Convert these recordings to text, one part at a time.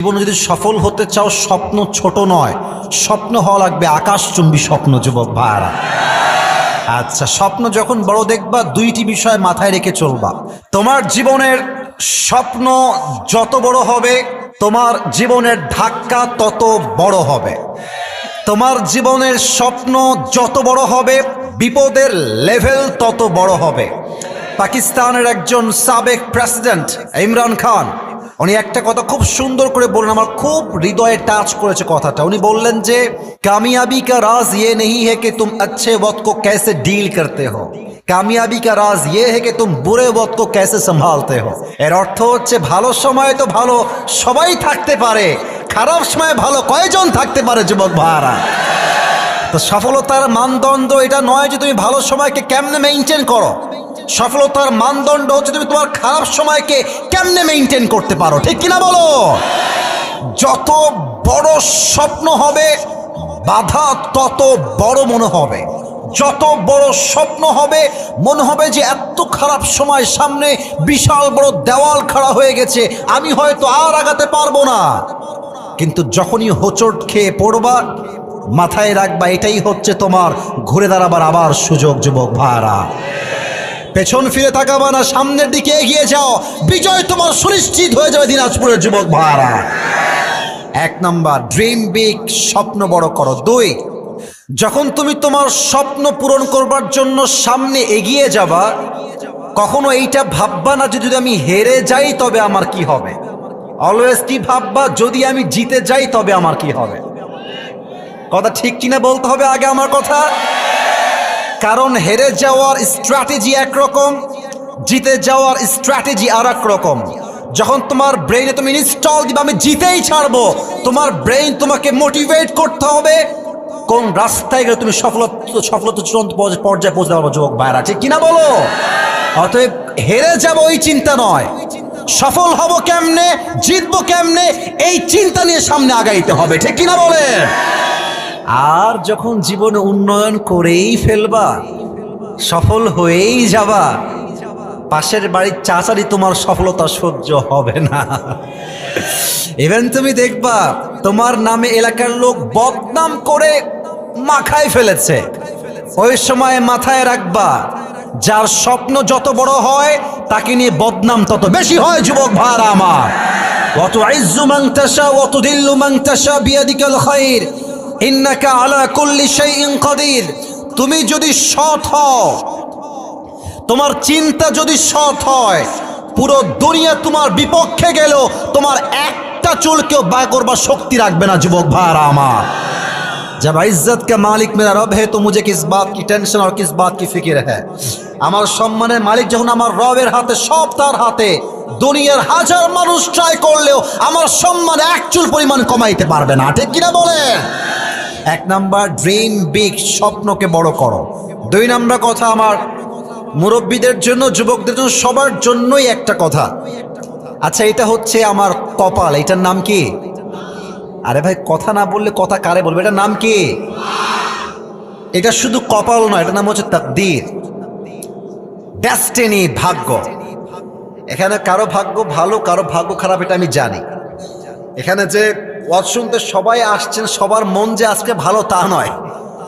জীবনে যদি সফল হতে চাও, স্বপ্ন ছোট নয়, স্বপ্ন হওয়া লাগবে আকাশচুম্বী স্বপ্ন। যুবক ভাইরা, আচ্ছা, স্বপ্ন যখন বড় দেখবা, দুইটি বিষয় মাথায় রেখে চলবা। তোমার জীবনের স্বপ্ন যত বড় হবে, তোমার জীবনের ধাক্কা তত বড় হবে। তোমার জীবনের স্বপ্ন যত বড় হবে, বিপদের লেভেল তত বড় হবে। পাকিস্তানের একজন সাবেক প্রেসিডেন্ট ইমরান খান, উনি একটা কথা খুব সুন্দর করে বললেন, আমার খুব হৃদয়ে টাচ করেছে কথাটা। উনি বললেন যে কামিয়াবি কা রাজ ये नहीं है कि तुम अच्छे वक्त को कैसे डील करते हो, কামিয়াবি কা রাজ ये है कि तुम बुरे वक्त को कैसे संभालते हो। এর অর্থ হচ্ছে, ভালো সময় তো ভালো সবাই থাকতে পারে, খারাপ সময় ভালো কয়জন থাকতে পারে যুবক ভাইরা। তো সফলতার মানদণ্ড এটা নয় যে তুমি ভালো সময়কে কেমনে মেইনটেইন করো, সফলতার মানদণ্ড হচ্ছে তুমি তোমার খারাপ সময়কে কেমনে মেইনটেইন করতে পারো। ঠিক কিনা বলো? যত বড় স্বপ্ন হবে, বাধা তত বড় মনে হবে। যত বড় স্বপ্ন হবে, মনে হবে যে এত খারাপ সময় সামনে, বিশাল বড় দেওয়াল খাড়া হয়ে গেছে, আমি হয়তো আর আগাতে পারবো না। কিন্তু যখনই হোঁচট খেয়ে পড়বা, মাথায় রাখবা এটাই হচ্ছে তোমার ঘুরে দাঁড়াবার আবার সুযোগ। যুবক ভাইরা, পেছন ফিরে তাকাবা না, সামনের দিকে এগিয়ে যাও, বিজয় তোমার সুনিশ্চিত হয়ে যাবে দিনাজপুরের যুবক ভাইরা। এক নাম্বার, ড্রিম বিগ, স্বপ্ন বড় করো। দুই, যখন তুমি তোমার স্বপ্ন পূরণ করবার জন্য সামনে এগিয়ে যাবা, কখনো এইটা ভাববা না যে যদি আমি হেরে যাই তবে আমার কি হবে। অলওয়েজ কি ভাববা, যদি আমি জিতে যাই তবে আমার কি হবে। কথা ঠিক কিনা বলতে হবে আগে আমার কথা। কারণ হেরে যাওয়ার স্ট্র্যাটেজি একরকম, জিতে যাওয়ার স্ট্র্যাটেজি আর এক রকম। যখন তোমার ব্রেইনে তুমি ইনস্টল দিবে আমি জিতেই ছাড়বো, তোমার ব্রেইন তোমাকে মোটিভেট করতে হবে কোন রাস্তায় গেলে তুমি সফলতা চূড়ান্ত পর্যায়ে পৌঁছতে পারবো। যুবক ভাইরা, ঠিক কিনা বলো? অতএব হেরে যাবো এই চিন্তা নয়, সফল হব কেমনে, জিতবো কেমনে, এই চিন্তা নিয়ে সামনে আগাইতে হবে। ঠিক কিনা বলে? আর যখন জীবনে উন্নয়ন করেই ফেলবা, সফল হয়েই যাবা, পাশের বাড়ির চাচারই তোমার সফলতা সহ্য হবে না। ইভেন তুমি দেখবা তোমার নামে এলাকার লোক বদনাম করে মাখায় ফেলেছে। ওই সময় মাথায় রাখবা, যার স্বপ্ন যত বড় হয় তাকে নিয়ে বদনাম তত বেশি হয়। যুবক ভাইরা আমার, ওয়াতুইজ্জু মান তাশা ওয়া তুযিল্লু মান তাশা বিয়াদিকাল খায়র ইন্নাকা আলা কুল্লি শাইইন কাদির। তুমি যদি সৎ হও, তোমার চিন্তা যদি সৎ হয়, পুরো দুনিয়া তোমার বিপক্ষে গেল তোমার একটা চুলকেও বাঁকা করবার শক্তি রাখবে না। যুবক ভাইরা আমার, जब इज्जत का मालिक मेरा रब है तो मुझे किस बात की टेंशन और किस बात की फिक्र है। আমার সম্মানের মালিক যখন আমার রবের হাতে, সব তার হাতে, দুনিয়ার হাজার মানুষ ট্রাই করলেও আমার সম্মান এক চুল পরিমাণ কমাইতে পারবে না। ঠিক কিনা বলে? এক নাম্বার, ড্রিম বিগ, স্বপ্নকে বড় করো। দুই নাম্বার কথা আমার মুরব্বীদের জন্য, যুবকদের জন্য, সবার জন্যই একটা কথা। আচ্ছা, এটা হচ্ছে আমার কপাল, এটার নাম কি? আরে ভাই, কথা না বললে কথা কারে বলবে? এটার নাম কি? এটা শুধু কপাল নয়, এটার নাম হচ্ছে তাকদীর, ডেস্টিনি, ভাগ্য। এখানে কারো ভাগ্য ভালো, কারো ভাগ্য খারাপ, এটা আমি জানি। এখানে যে ওয়াজ শুনতে সবাই আসছেন, সবার মন যে আজকে ভালো তা নয়।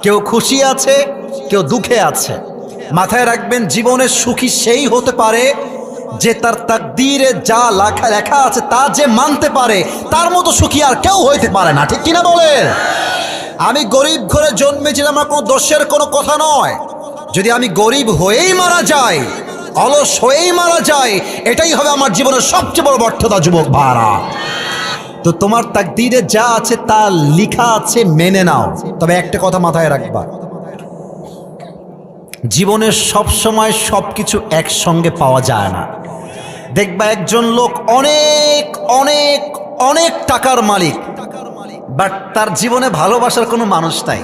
কেউ খুশি আছে, কেউ দুঃখে আছে। মাথায় রাখবেন, জীবনের সুখী সেই হতে পারে যে তার তাকদীরে যা লেখা আছে তা যে মানতে পারে। তার মতো সুখী আর কেউ হইতে পারে না। ঠিক কিনা বলে? আমি গরিব ঘরে জন্মেছিলাম, আমার কোনো দোষের কোনো কথা নয়। যদি আমি গরিব হয়েই মারা যাই, অলস হয়েই মারা যাই, এটাই হবে আমার জীবনের সবচেয়ে বড় ব্যর্থতা। যুবক ভাইরা, তো তোমার তাকদীরে যা আছে তা লেখা আছে, মেনে নাও। তবে একটা কথা মাথায় রাখবা, জীবনের সব সময় সবকিছু একসঙ্গে পাওয়া যায় না। দেখবা একজন লোক অনেক অনেক অনেক টাকার মালিক, বাট তার জীবনে ভালোবাসার কোনো মানুষ নাই।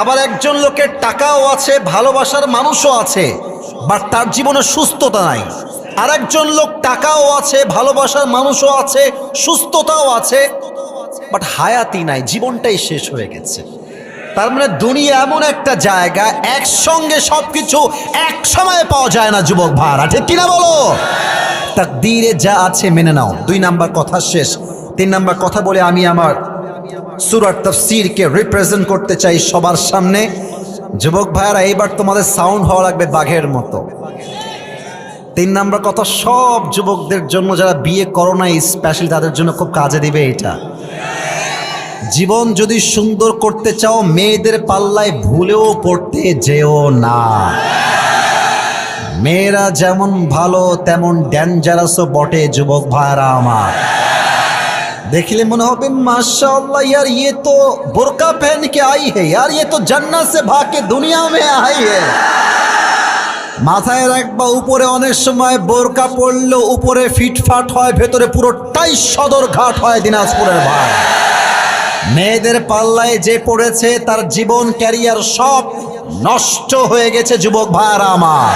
আবার একজন লোকের টাকাও আছে, ভালোবাসার মানুষও আছে, বাট তার জীবনে সুস্থতা নাই। আর একজন লোক টাকাও আছে, ভালোবাসার মানুষও আছে, সুস্থতাও আছে, বাট হায়াতি নাই, জীবনটাই শেষ হয়ে গেছে। তার মানে দুনিয়া এমন একটা জায়গা, একসঙ্গে সবকিছু এক সময়ে পাওয়া যায় না। যুবক ভাইরা, ঠিক কিনা বলো? তাকদীরে যা আছে মেনে নাও। দুই নাম্বার কথা শেষ। 3 নাম্বার কথা বলে আমি আমার সূরার তাফসীরকে রিপ্রেজেন্ট করতে চাই সবার সামনে। যুবক ভাইরা, এইবার তোমাদের সাউন্ড হওয়া লাগবে বাঘের মতো। 3 নাম্বার কথা সব যুবকদের জন্য, যারা বিয়ে করো না স্পেশালি তাদের জন্য খুব কাজে দিবে এটা। জীবন যদি সুন্দর করতে চাও, মেয়েদের পাল্লায় ভুলেও পড়তে যেও না। মেয়েরা যেমন ভালো তেমন ডেঞ্জারাসও বটে যুবক ভাইরা আমার। देखले मन हो माशाअल्लाह यार, ये तो बुर्का पहन के आई है यार, ये तो जन्नत से भाग के दुनिया में आई है। মাথায় রাখবা, উপরে অনেক সময় বোরকা পড়লো উপরে ফিটফাট হয়, ভেতরে পুরোটাই সদরঘাট হয় দিনাজপুরের ভাই। মেয়েদের পাল্লায় যে পড়েছে তার জীবন ক্যারিয়ার সব নষ্ট হয়ে গেছে যুবক ভাইরা আমার।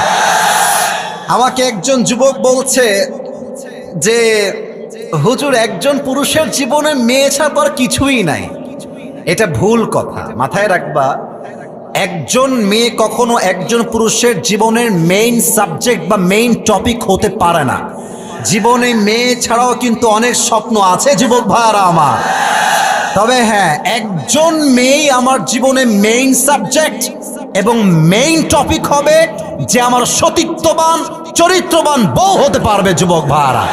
আমাকে একজন যুবক বলছে যে হুজুর, একজন পুরুষের জীবনে মেয়ে ছাড়া আর কিছুই নাই। এটা ভুল কথা, মাথায় রাখবা। একজন মেয়ে কখনো একজন পুরুষের জীবনের মেইন সাবজেক্ট বা মেইন টপিক হতে পারে না। জীবনে মেয়ে ছাড়াও কিন্তু অনেক স্বপ্ন আছে যুবক ভাইরা আমার। তবে হ্যাঁ, একজন মেয়েই আমার জীবনে মেইন সাবজেক্ট এবং মেইন টপিক হবে, যে আমার সতীত্ববান চরিত্রবান বউ হতে পারবে যুবক ভাইরা।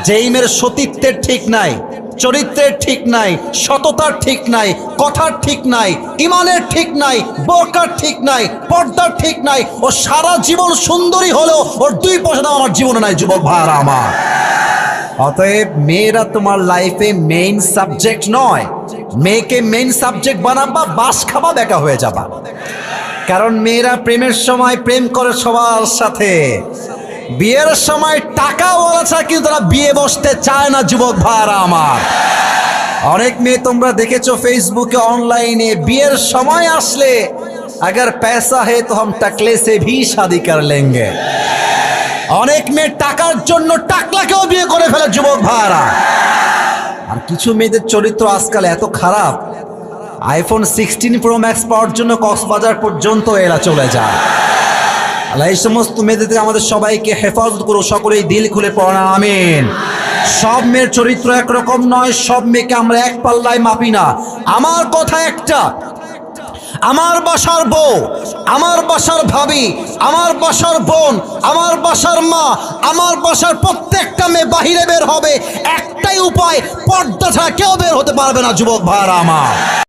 যেই মেয়ের সতীত্বের ঠিক নাই, চরিত্রের ঠিক নাই, সততার ঠিক নাই, কথার ঠিক নাই, ইমানের ঠিক নাই, বোরকার ঠিক নাই, পর্দার ঠিক নাই, ও সারা জীবন সুন্দরী হলেও ওর 2 পয়সা দাম আমার জীবনে নাই যুবক ভাইরা আমার। অতএব মেয়েরা তোমার লাইফে মেইন সাবজেক্ট নয়। মেয়েকে মেইন সাবজেক্ট বানাবা, বাস খাবা, বেকা হয়ে যাবা। কারণ মেয়েরা প্রেমের সময় প্রেম করে সবার সাথে, বিয়ের সময় টাকা ওলা ছাড়া কিন্তু তারা বিয়ে বসতে চায় না যুবক ভাইরা আমার। অনেক মেয়ে তোমরা দেখেছো ফেসবুকে অনলাইনে, বিয়ের সময় আসলে अगर पैसा है तो हम टकले से भी शादी कर लेंगे। অনেক মেয়ে টাকার জন্য টাকলাকেও বিয়ে করে ফেলে যুবক ভাইরা। আর কিছু মেয়েদের চরিত্র আজকাল এত খারাপ, আইফোন 16 প্রো ম্যাক্স পাওয়ার জন্য কক্সবাজার পর্যন্ত এরা চলে যায়। আল্লাহ এই সমস্ত মেয়েদের আমাদের সবাইকে হেফাজত করো, সকলেই দিল খুলে পড়েন আমিন। সব মেয়ের চরিত্র একরকম নয়, সব মেয়েকে আমরা এক পাল্লায় মাপি না। আমার কথা একটা, আমার বাসার বউ, আমার বাসার ভাবি, আমার বাসার বোন, আমার বাসার মা, আমার বাসার প্রত্যেকটা মেয়ে বাহিরে বের হবে, একটাই উপায়, পর্দা ছাড়া কেউ বের হতে পারবে না যুবক ভাইরা আমার।